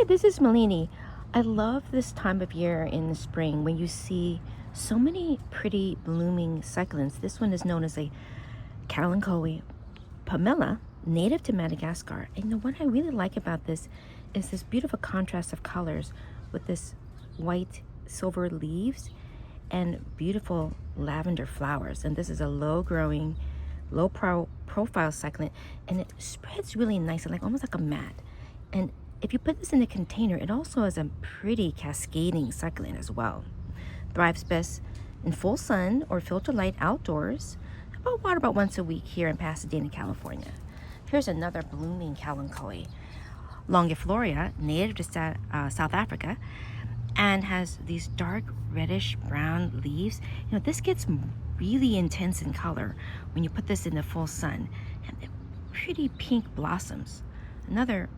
Hi, this is Malini. I love this time of year in the spring when you see so many pretty blooming succulents. This one is known as a Kalanchoe pumila, native to Madagascar. And the one I really like about this is this beautiful contrast of colors with this white silver leaves and beautiful lavender flowers. And this is a low-growing, low-profile succulent, and it spreads really nicely, like almost like a mat. And if you put this in a container, it also is a pretty cascading succulent as well. Thrives best in full sun or filter light outdoors. Water about once a week here in Pasadena, California. Here's another blooming Kalanchoe, longiflora, native to South Africa, and has these dark reddish brown leaves. You know, this gets really intense in color when you put this in the full sun, and pretty pink blossoms. Another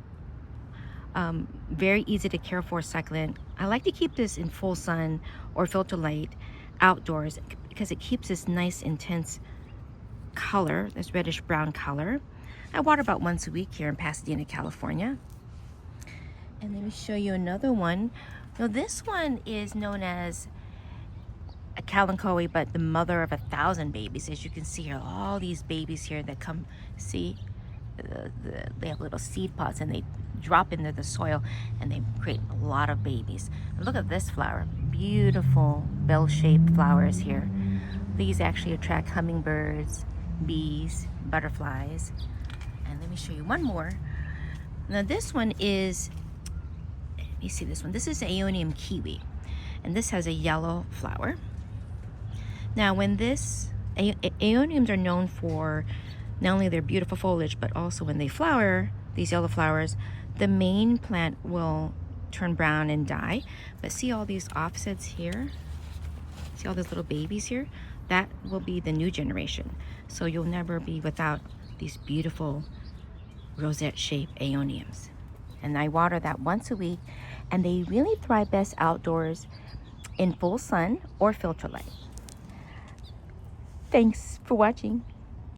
very easy to care for succulent. I like to keep this in full sun or filter light outdoors because it keeps this nice intense color, this reddish brown color. I water about once a week here in Pasadena, California. And let me show you another one. Now this one is known as a Kalanchoe, but the mother of 1,000 babies. As you can see here, all these babies here that come, see, they have little seed pods and they drop into the soil and they create a lot of babies. Look at this flower, beautiful bell-shaped flowers here. These actually attract hummingbirds, bees, butterflies. And let me show you one more. Now this one is, let me see this one. This is Aeonium Kiwi, and this has a yellow flower. Now when this, Aeoniums are known for not only their beautiful foliage, but also when they flower, these yellow flowers, the main plant will turn brown and die. But see all these offsets here? See all those little babies here? That will be the new generation. So you'll never be without these beautiful rosette-shaped Aeoniums. And I water that once a week, and they really thrive best outdoors in full sun or filter light. Thanks for watching.